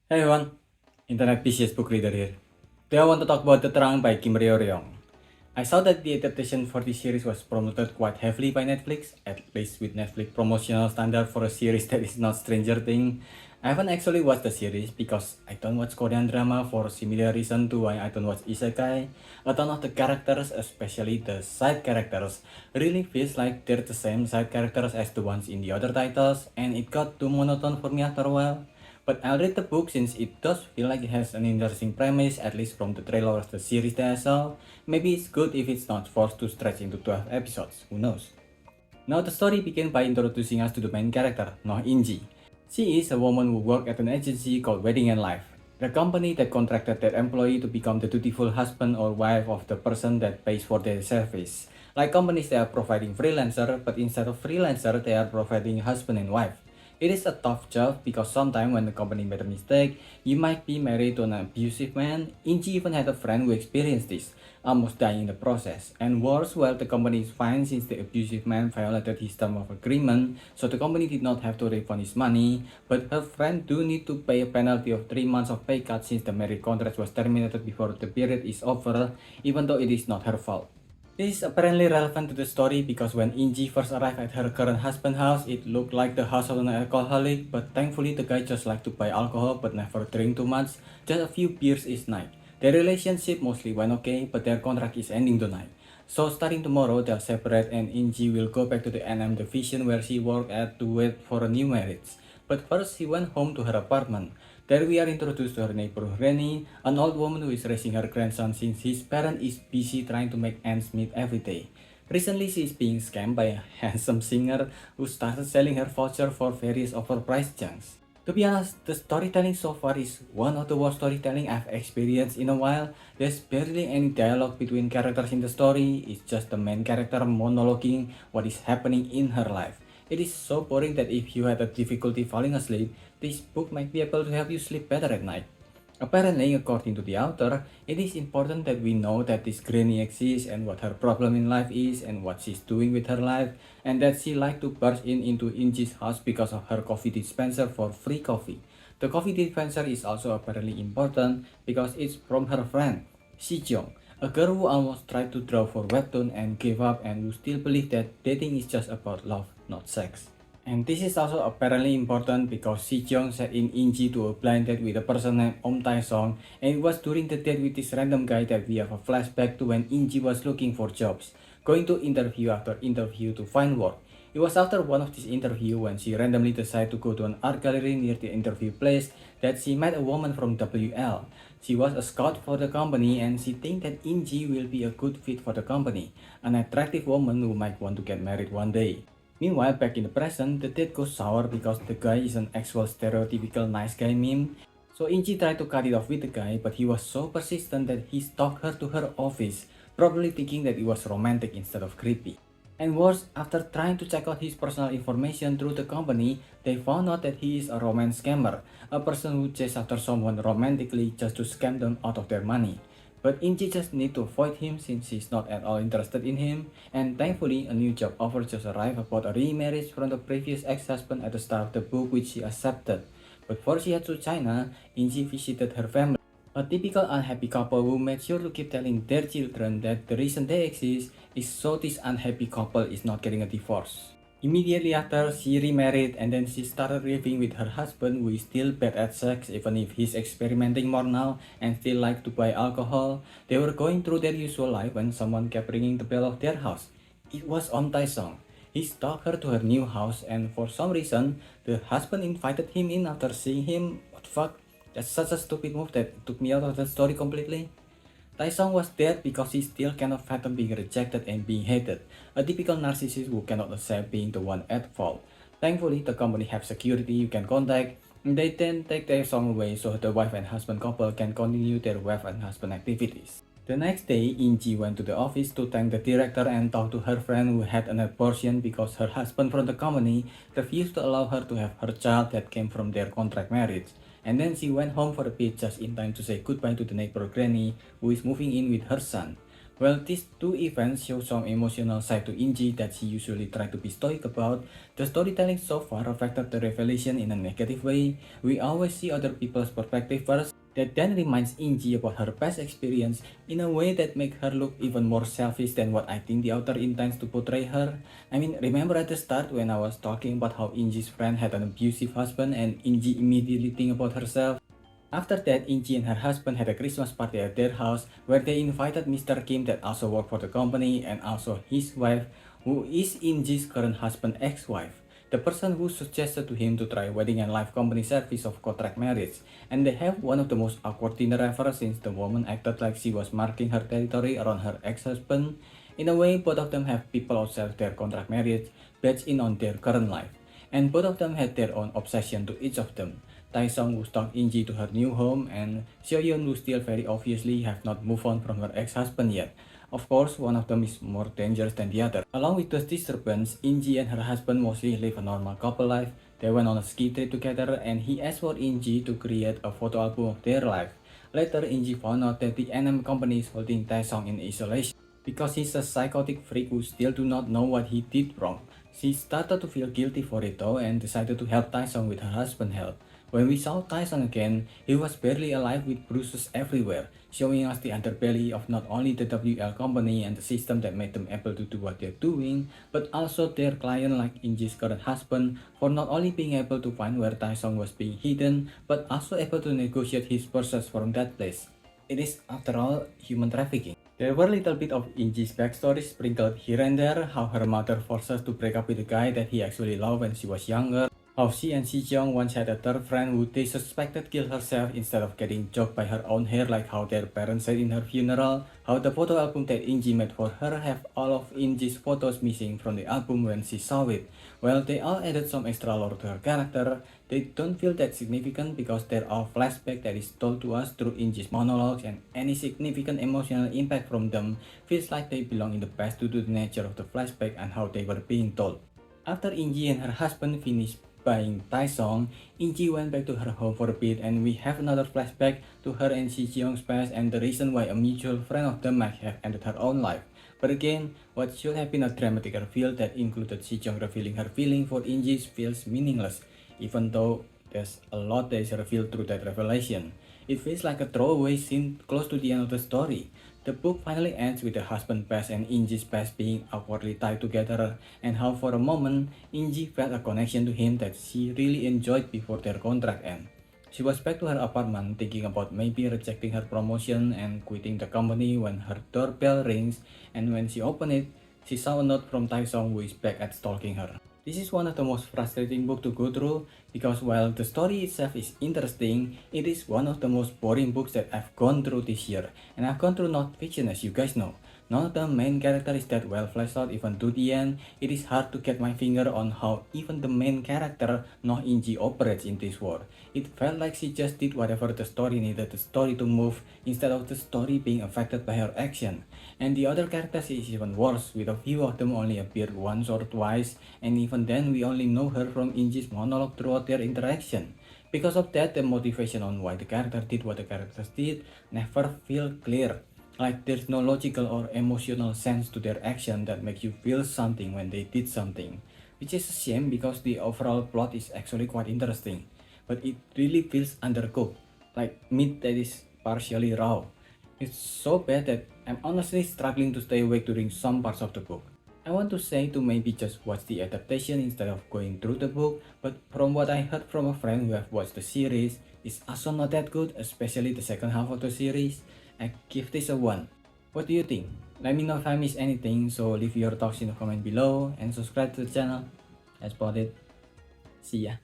Hey everyone, Internet PCS book reader here. Today I want to talk about The Terang by Kim Ryeong. I saw that the adaptation for this series was promoted quite heavily by Netflix, at least with Netflix promotional standard for a series that is not Stranger Things. I haven't actually watched the series because I don't watch Korean drama for similar reason to why I don't watch Isekai. A ton of the characters, especially the side characters, really feels like they're the same side characters as the ones in the other titles, and it got too monotone for me after a while. But I'll read the book since it does feel like it has an interesting premise, at least from the trailer of the series that I saw. Maybe it's good if it's not forced to stretch into 12 episodes, who knows. Now the story begins by introducing us to the main character, No Inji. She is a woman who works at an agency called Wedding and Life, the company that contracted their employee to become the dutiful husband or wife of the person that pays for their service. Like companies, they are providing freelancer, but instead of freelancer, they are providing husband and wife. It is a tough job because sometimes when the company made a mistake, you might be married to an abusive man. Inji even had a friend who experienced this, almost dying in the process. And worse, well, the company is fine since the abusive man violated his term of agreement, so the company did not have to refund his money, but her friend do need to pay a penalty of 3 months of pay cut since the marriage contract was terminated before the period is over, even though it is not her fault. This is apparently relevant to the story because when Inji first arrived at her current husband's house, it looked like the house of an alcoholic, but thankfully the guy just liked to buy alcohol but never drink too much, just a few beers each night. Their relationship mostly went okay, but their contract is ending tonight. So starting tomorrow, they'll separate and Inji will go back to the NM division where she worked at to wait for a new marriage. But first, she went home to her apartment. There we are introduced to her neighbor Rennie, an old woman who is raising her grandson since his parent is busy trying to make ends meet every day. Recently, she is being scammed by a handsome singer who started selling her voucher for various overpriced junks. To be honest, the storytelling so far is one of the worst storytelling I've experienced in a while. There's barely any dialogue between characters in the story, it's just the main character monologuing what is happening in her life. It is so boring that if you had a difficulty falling asleep, this book might be able to help you sleep better at night. Apparently, according to the author, it is important that we know that this granny exists and what her problem in life is and what she's doing with her life, and that she liked to burst into Inji's house because of her coffee dispenser for free coffee. The coffee dispenser is also apparently important because it's from her friend, Jong, a girl who almost tried to draw for webtoon and gave up and who still believes that dating is just about love, not sex. And this is also apparently important because Sejong sat in Inji to a blind date with a person named Om Tai Song, and it was during the date with this random guy that we have a flashback to when Inji was looking for jobs, going to interview after interview to find work. It was after one of these interviews when she randomly decided to go to an art gallery near the interview place that she met a woman from WL. She was a scout for the company and she thinks that Inji will be a good fit for the company, an attractive woman who might want to get married one day. Meanwhile, back in the present, the date goes sour because the guy is an actual stereotypical nice guy meme. So Inchi tried to cut it off with the guy, but he was so persistent that he stalked her to her office, probably thinking that it was romantic instead of creepy. And worse, after trying to check out his personal information through the company, they found out that he is a romance scammer, a person who chases after someone romantically just to scam them out of their money. But Inji just need to avoid him since she's not at all interested in him, and thankfully a new job offer just arrived about a remarriage from the previous ex-husband at the start of the book which she accepted. But before she head to China, Inji visited her family. A typical unhappy couple who made sure to keep telling their children that the reason they exist is so this unhappy couple is not getting a divorce. Immediately after, she remarried and then she started living with her husband who is still bad at sex even if he's experimenting more now and still like to buy alcohol. They were going through their usual life when someone kept ringing the bell of their house. It was Om Tai Song. He stalked her to her new house and for some reason, the husband invited him in after seeing him. What the fuck? That's such a stupid move that took me out of the story completely. Taesung was dead because he still cannot fathom being rejected and being hated, a typical narcissist who cannot accept being the one at fault. Thankfully, the company have security you can contact, and they then take Taesung away so the wife and husband couple can continue their wife and husband activities. The next day, Inji went to the office to thank the director and talk to her friend who had an abortion because her husband from the company refused to allow her to have her child that came from their contract marriage. And then she went home for a bit just in time to say goodbye to the neighbor granny who is moving in with her son. Well, these two events show some emotional side to Inji that she usually tries to be stoic about. The storytelling so far affected the revelation in a negative way. We always see other people's perspective first, that then reminds Inji about her past experience in a way that makes her look even more selfish than what I think the author intends to portray her. I mean, remember at the start when I was talking about how Inji's friend had an abusive husband and Inji immediately think about herself? After that, Inji and her husband had a Christmas party at their house where they invited Mr. Kim that also worked for the company and also his wife, who is Inji's current husband's ex-wife, the person who suggested to him to try wedding and life company service of contract marriage. And they have one of the most awkward dinner ever since the woman acted like she was marking her territory around her ex-husband. In a way, both of them have people outside their contract marriage badged in on their current life, and both of them had their own obsession to each of them. Taesung who stalked Inji to her new home, and Seoyeon who still very obviously have not moved on from her ex-husband yet. Of course, one of them is more dangerous than the other. Along with those disturbance, Inji and her husband mostly live a normal couple life. They went on a ski trip together and he asked for Inji to create a photo album of their life. Later, Inji found out that the NM company is holding Taesung in isolation because he's a psychotic freak who still do not know what he did wrong. She started to feel guilty for it though and decided to help Taesung with her husband's help. When we saw Tyson again, he was barely alive with bruises everywhere, showing us the underbelly of not only the WL company and the system that made them able to do what they're doing, but also their client like Inji's current husband for not only being able to find where Tyson was being hidden, but also able to negotiate his purchase from that place. It is, after all, human trafficking. There were little bit of Inji's backstory sprinkled here and there, how her mother forced her to break up with a guy that he actually loved when she was younger, how she and Sejong once had a third friend who they suspected killed herself instead of getting choked by her own hair like how their parents said in her funeral, how the photo album that Inji made for her have all of Inji's photos missing from the album when she saw it. Well, they all added some extra lore to her character. They don't feel that significant because they're all flashback that is told to us through Inji's monologues, and any significant emotional impact from them feels like they belong in the past due to the nature of the flashback and how they were being told. After Inji and her husband finished buying Taesong, Inji went back to her home for a bit and we have another flashback to her and Sejong's past and the reason why a mutual friend of them might have ended her own life. But again, what should have been a dramatic reveal that included Sejong revealing her feeling for Inji feels meaningless, even though there's a lot that is revealed through that revelation. It feels like a throwaway scene close to the end of the story. The book finally ends with the husband past and Inji's past being awkwardly tied together, and how for a moment Inji felt a connection to him that she really enjoyed before their contract ended. She was back to her apartment thinking about maybe rejecting her promotion and quitting the company when her doorbell rings, and when she opened it, she saw a note from Taesung who is back at stalking her. This is one of the most frustrating books to go through because while the story itself is interesting, it is one of the most boring books that I've gone through this year, and I've gone through not fiction as you guys know. None of the main character is that well fleshed out even to the end. It is hard to get my finger on how even the main character No Inji operates in this world. It felt like she just did whatever the story needed the story to move instead of the story being affected by her action. And the other characters is even worse, with a few of them only appeared once or twice, and even then we only know her from Inji's monologue throughout their interaction. Because of that, the motivation on why the character did what the characters did never feel clear. Like there's no logical or emotional sense to their action that makes you feel something when they did something. Which is a shame because the overall plot is actually quite interesting. But it really feels undercooked, like meat that is partially raw. It's so bad that I'm honestly struggling to stay awake during some parts of the book. I want to say to maybe just watch the adaptation instead of going through the book, but from what I heard from a friend who have watched the series, it's also not that good, especially the second half of the series. I give this a 1. What do you think? Let me know if I missed anything, so leave your thoughts in the comment below and subscribe to the channel. That's about it. See ya.